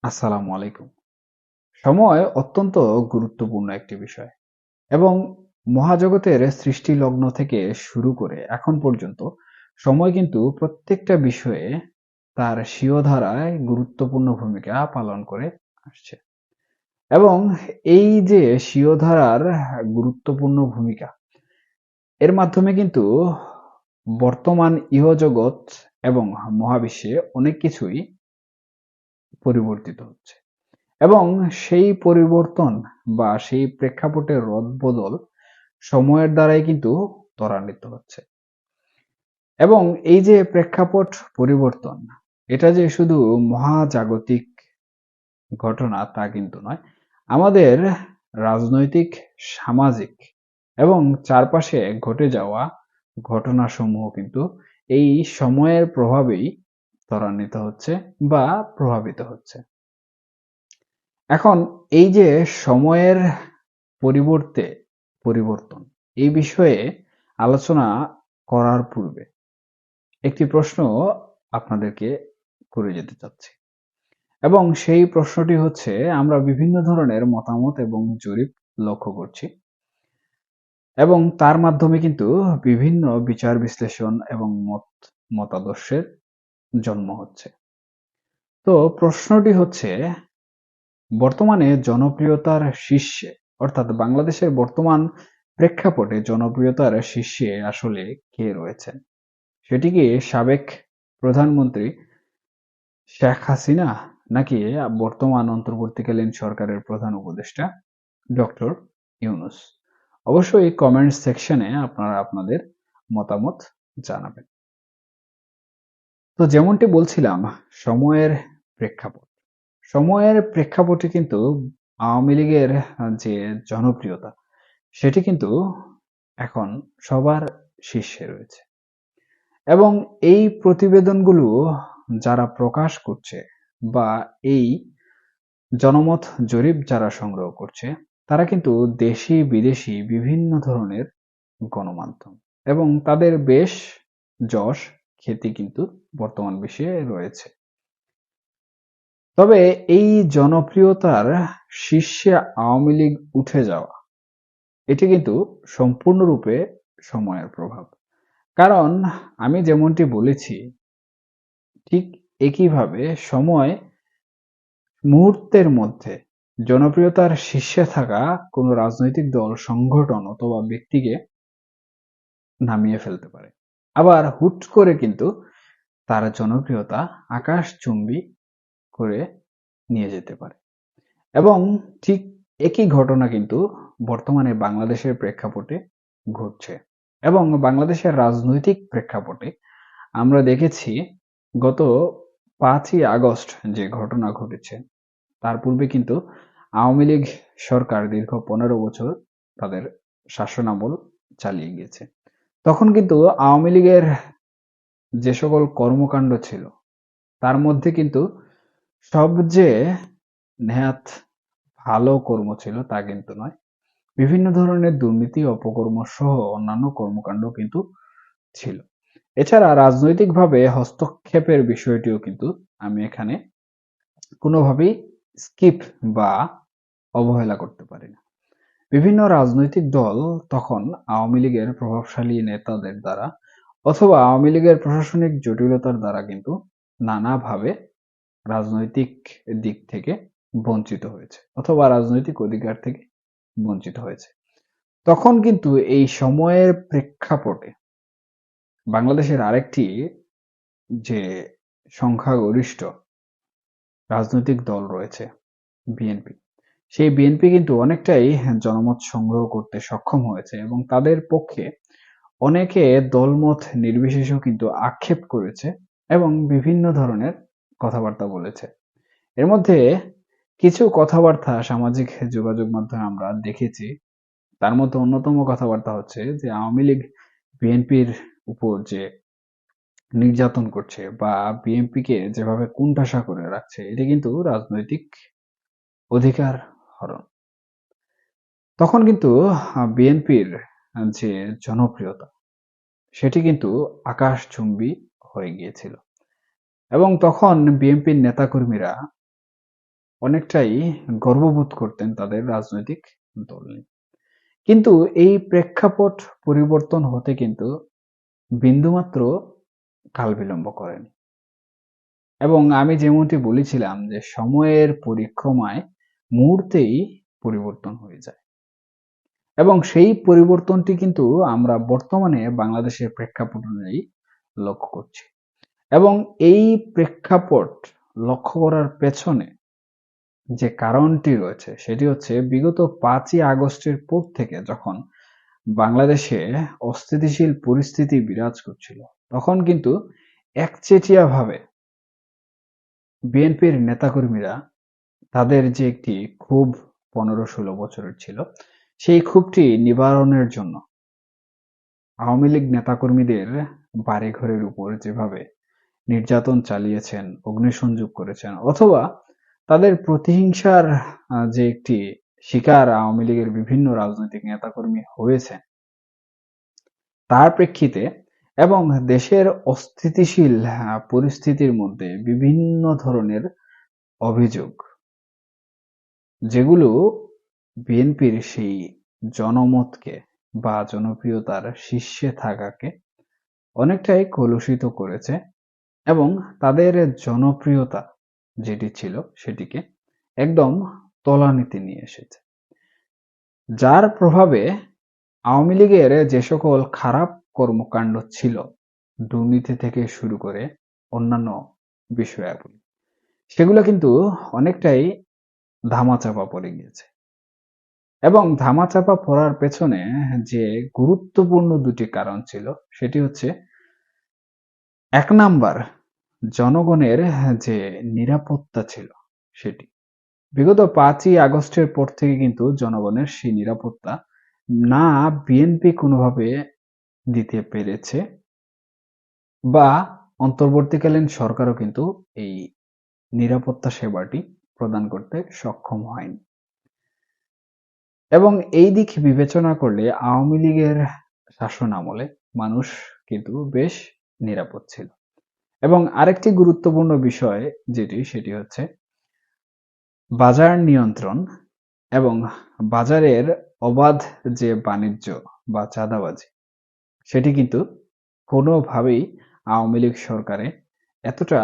আসসালামু আলাইকুম। সময় অত্যন্ত গুরুত্বপূর্ণ একটি বিষয় এবং মহাজগতের সৃষ্টি লগ্ন থেকে শুরু করে এখন পর্যন্ত সময় কিন্তু প্রত্যেকটা বিষয়ে তার স্বীয় ধারায় গুরুত্বপূর্ণ ভূমিকা পালন করে আসছে এবং এই যে স্বীয় ধারার গুরুত্বপূর্ণ ভূমিকা এর মাধ্যমে কিন্তু বর্তমান ইহজগৎ এবং মহাবিশ্বে অনেক কিছুই পরিবর্তিত হচ্ছে। এবং সেই পরিবর্তন বা সেই প্রেক্ষাপটের রদবদল সময়ের দ্বারাই কিন্তু ত্বরান্বিত হচ্ছে। এবং এই যে প্রেক্ষাপট পরিবর্তন, এটা যে শুধু মহাজাগতিক ঘটনা তা কিন্তু নয়। আমাদের রাজনৈতিক, সামাজিক এবং চারপাশে ঘটে যাওয়া ঘটনাসমূহ কিন্তু এই সময়ের প্রভাবেই ত্বরান্বিত হচ্ছে বা প্রভাবিত হচ্ছে। এখন এই যে সময়ের পরিবর্তে পরিবর্তন, এই বিষয়ে আলোচনা করার পূর্বে একটি প্রশ্ন আপনাদেরকে করে যেতে চাচ্ছি এবং সেই প্রশ্নটি হচ্ছে, আমরা বিভিন্ন ধরনের মতামত এবং জরিপ লক্ষ্য করছি এবং তার মাধ্যমে কিন্তু বিভিন্ন বিচার বিশ্লেষণ এবং মতাদর্শের জন্ম হচ্ছে। তো প্রশ্নটি হচ্ছে, বর্তমানে জনপ্রিয়তার শীর্ষে অর্থাৎ বাংলাদেশের বর্তমান প্রেক্ষাপটে জনপ্রিয়তার শীর্ষে আসলে কে রয়েছেন? সেটি কি সাবেক প্রধানমন্ত্রী শেখ হাসিনা, নাকি বর্তমান অন্তর্বর্তীকালীন সরকারের প্রধান উপদেষ্টা ডক্টর ইউনূস? অবশ্যই কমেন্ট সেকশনে আপনারা আপনাদের মতামত জানাবেন। তো যেমনটি বলছিলাম, সময়ের প্রেক্ষাপট সময়ের প্রেক্ষাপটে কিন্তু আওয়ামী লীগের যে জনপ্রিয়তা সেটি কিন্তু এখন সবার শীর্ষে রয়েছে এবং এই প্রতিবেদনগুলো যারা প্রকাশ করছে বা এই জনমত জরিপ যারা সংগ্রহ করছে, তারা কিন্তু দেশি বিদেশি বিভিন্ন ধরনের গণমাধ্যম এবং তাদের বেশ যশ খ্যাতি কিন্তু বর্তমান বিশ্বে রয়েছে। তবে এই জনপ্রিয়তার শীর্ষে আওয়ামী লীগ উঠে যাওয়া, এটি কিন্তু সম্পূর্ণরূপে সময়ের প্রভাব। কারণ আমি যেমনটি বলেছি, ঠিক একইভাবে সময় মুহূর্তের মধ্যে জনপ্রিয়তার শীর্ষে থাকা কোনো রাজনৈতিক দল, সংগঠন অথবা ব্যক্তিকে নামিয়ে ফেলতে পারে। আবার হুট করে কিন্তু তার জনপ্রিয়তা আকাশচুম্বী করে নিয়ে যেতে পারে। এবং ঠিক একই ঘটনা কিন্তু বর্তমানে বাংলাদেশের প্রেক্ষাপটে ঘটছে এবং বাংলাদেশের রাজনৈতিক প্রেক্ষাপটে আমরা দেখেছি গত 5ই আগস্ট যে ঘটনা ঘটেছে, তার পূর্বে কিন্তু আওয়ামী লীগ সরকার দীর্ঘ 15 বছর তাদের শাসনামল চালিয়ে গিয়েছে। তখন কিন্তু আওয়ামী লীগের যে সকল কর্মকাণ্ড ছিল তার মধ্যে কিন্তু সব যে নেহাত ভালো কর্ম ছিল তা কিন্তু নয়। বিভিন্ন ধরনের দুর্নীতি, অপকর্ম সহ অন্যান্য কর্মকাণ্ড কিন্তু ছিল। এছাড়া রাজনৈতিকভাবে হস্তক্ষেপের বিষয়টিও কিন্তু আমি এখানে কোনোভাবেই স্কিপ বা অবহেলা করতে পারি না। বিভিন্ন রাজনৈতিক দল তখন আওয়ামী লীগের প্রভাবশালী নেতাদের দ্বারা অথবা আওয়ামী লীগের প্রশাসনিক জটিলতার দ্বারা কিন্তু নানাভাবে রাজনৈতিক দিক থেকে বঞ্চিত হয়েছে অথবা রাজনৈতিক অধিকার থেকে বঞ্চিত হয়েছে। তখন কিন্তু এই সময়ের প্রেক্ষাপটে বাংলাদেশের আরেকটি যে সংখ্যাগরিষ্ঠ রাজনৈতিক দল রয়েছে, বিএনপি, সেই বিএনপি কিন্তু অনেকটাই জনমত সংগ্রহ করতে সক্ষম হয়েছে এবং তাদের পক্ষে অনেকে দলমত নির্বিশেষেও কিন্তু আক্ষেপ করেছে এবং বিভিন্ন ধরনের কথাবার্তা বলেছে। এর মধ্যে কিছু কথাবার্তা সামাজিক যোগাযোগ মাধ্যমে আমরা দেখেছি। তার মধ্যে অন্যতম কথাবার্তা হচ্ছে যে আওয়ামী লীগ বিএনপির উপর যে নির্যাতন করছে বা বিএনপিকে যেভাবে কোণঠাসা করে রাখছে, এটি কিন্তু রাজনৈতিক অধিকার হরণ। তখন কিন্তু বিএনপির যে জনপ্রিয়তা সেটি কিন্তু আকাশচুম্বী হয়ে গিয়েছিল এবং তখন বিএনপির নেতাকর্মীরা অনেকটাই গর্ববোধ করতেন তাদের রাজনৈতিক দল নিয়ে। কিন্তু এই প্রেক্ষাপট পরিবর্তন হতে কিন্তু বিন্দুমাত্র কাল বিলম্ব করেনি। এবং আমি যেমনটি বলেছিলাম যে সময়ের পরিক্রমায় মুহূর্তেই পরিবর্তন হয়ে যায়। এবং সেই পরিবর্তনটি কিন্তু আমরা বর্তমানে বাংলাদেশের প্রেক্ষাপট অনুযায়ী লক্ষ্য করছি। এবং এই প্রেক্ষাপট লক্ষ্য করার পেছনে যে কারণটি রয়েছে সেটি হচ্ছে বিগত 5ই আগস্টের পর থেকে যখন বাংলাদেশে অস্থিতিশীল পরিস্থিতি বিরাজ করছিল, তখন কিন্তু একচেটিয়াভাবে বিএনপির নেতাকর্মীরা তাদের যে একটি ক্ষোভ 15-16 বছরের ছিল, সেই ক্ষোভটি নিবারণের জন্য আওয়ামী লীগ নেতাকর্মীদের বাড়িঘরের উপর যেভাবে নির্যাতন চালিয়েছেন, অগ্নিসংযোগ করেছেন, অথবা তাদের প্রতিহিংসার যে একটি শিকার আওয়ামী লীগের বিভিন্ন রাজনৈতিক নেতাকর্মী হয়েছে, তার প্রেক্ষিতে এবং দেশের অস্থিতিশীল পরিস্থিতির মধ্যে বিভিন্ন ধরনের অভিযোগ, যেগুলো বিএনপির সেই জনমতকে বা জনপ্রিয়তার শীর্ষে থাকাকে অনেকটাই কলুষিত করেছে এবং তাদের জনপ্রিয়তা যেটি ছিল সেটিকে একদম তলানিতে নিয়ে এসেছে। যার প্রভাবে আওয়ামী লীগের যে সকল খারাপ কর্মকাণ্ড ছিল, দুর্নীতি থেকে শুরু করে অন্যান্য বিষয়াবলী, সেগুলো কিন্তু অনেকটাই ধামাচাপা পড়ে গিয়েছে। এবং ধামাচাপা পড়ার পেছনে যে গুরুত্বপূর্ণ দুটি কারণ ছিল সেটি হচ্ছে, 1 নাম্বার, জনগণের যে নিরাপত্তা ছিল সেটি। বিগত 5ই আগস্টের পর থেকে কিন্তু জনগণের সেই নিরাপত্তা না বিএনপি কোনোভাবে দিতে পেরেছে, বা অন্তর্বর্তীকালীন সরকারও কিন্তু এই নিরাপত্তা সেবাটি প্রদান করতে সক্ষম হয়নি। এবং এই দিক বিবেচনা করলে আওয়ামী লীগের শাসন আমলে মানুষ কিন্তু বেশ নিরাপদ ছিল। এবং আরেকটি গুরুত্বপূর্ণ বিষয় সেটি হচ্ছে বাজার নিয়ন্ত্রণ এবং বাজারের অবাধ যে বাণিজ্য বা চাঁদাবাজি, সেটি কিন্তু কোনোভাবেই আওয়ামী লীগ সরকারে এতটা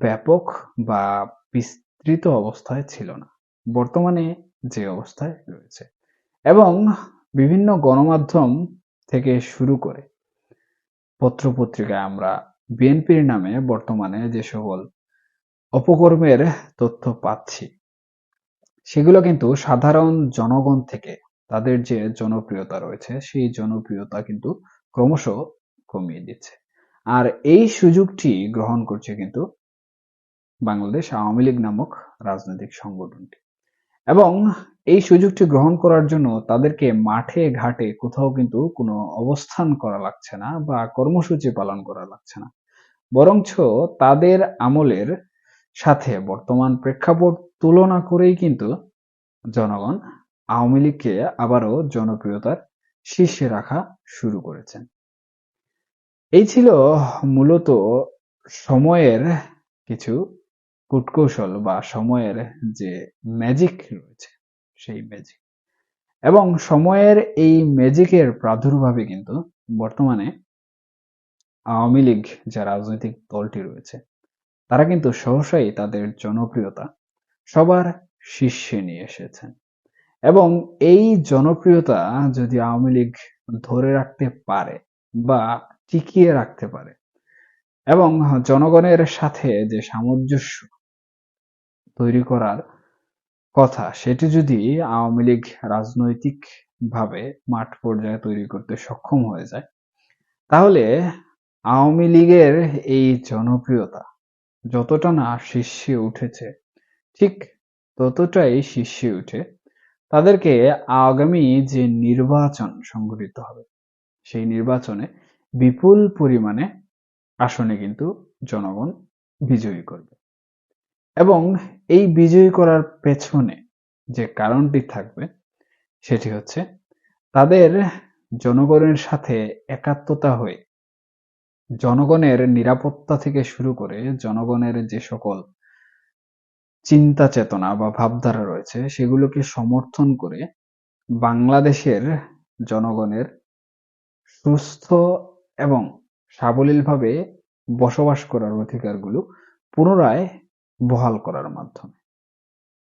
ব্যাপক বা বিস্তৃত অবস্থায় ছিল না, বর্তমানে যে অবস্থায় রয়েছে। এবং বিভিন্ন গণমাধ্যম থেকে শুরু করে পত্রপত্রিকায় আমরা বিএনপির নামে বর্তমানে যে সকল অপকর্মের তথ্য পাচ্ছি, সেগুলো কিন্তু সাধারণ জনগণ থেকে তাদের যে জনপ্রিয়তা রয়েছে সেই জনপ্রিয়তা কিন্তু ক্রমশ কমিয়ে দিচ্ছে। আর এই সুযোগটি গ্রহণ করছে কিন্তু বাংলাদেশ আওয়ামী লীগ নামক রাজনৈতিক সংগঠনটি। এবং এই সুযোগটি গ্রহণ করার জন্য তাদেরকে মাঠে ঘাটে কোথাও কিন্তু কোনো অবস্থান করা লাগছে না বা কর্মসূচি পালন করা লাগছে না, বরঞ্চ তাদের আমলের সাথে বর্তমান প্রেক্ষাপট তুলনা করেই কিন্তু জনগণ আওয়ামী লীগকে আবারও জনপ্রিয়তার শীর্ষে রাখা শুরু করেছেন। এই ছিল মূলত সময়ের কিছু কূটকৌশল বা সময়ের যে ম্যাজিক রয়েছে সেই ম্যাজিক। এবং সময়ের এই ম্যাজিকের প্রাদুর্ভাবে কিন্তু বর্তমানে আওয়ামী লীগ যে রাজনৈতিক দলটি রয়েছে, তারা কিন্তু সহসাই তাদের জনপ্রিয়তা সবার শীর্ষে নিয়ে এসেছেন। এবং এই জনপ্রিয়তা যদি আওয়ামী লীগ ধরে রাখতে পারে বা টিকিয়ে রাখতে পারে এবং জনগণের সাথে যে সামঞ্জস্য তৈরি করার কথা, সেটি যদি আওয়ামী লীগ রাজনৈতিক ভাবে মাঠ পর্যায়ে তৈরি করতে সক্ষম হয়ে যায়, তাহলে আওয়ামী লীগের এই জনপ্রিয়তা যতটা না শীর্ষে উঠেছে, ঠিক ততটাই শীর্ষে উঠে তাদেরকে আগামী যে নির্বাচন সংঘটিত হবে সেই নির্বাচনে বিপুল পরিমাণে আসনে কিন্তু জনগণ বিজয়ী করবে। এবং এই বিজয়ী করার পেছনে যে কারণটি থাকবে সেটি হচ্ছে তাদের জনগণের সাথে একাত্মতা হয়ে জনগণের নিরাপত্তা থেকে শুরু করে জনগণের যে সকল চিন্তা চেতনা বা ভাবধারা রয়েছে সেগুলোকে সমর্থন করে বাংলাদেশের জনগণের সুস্থ এবং সাবলীলভাবে বসবাস করার অধিকারগুলো পুনরায় বহাল করার মাধ্যমে।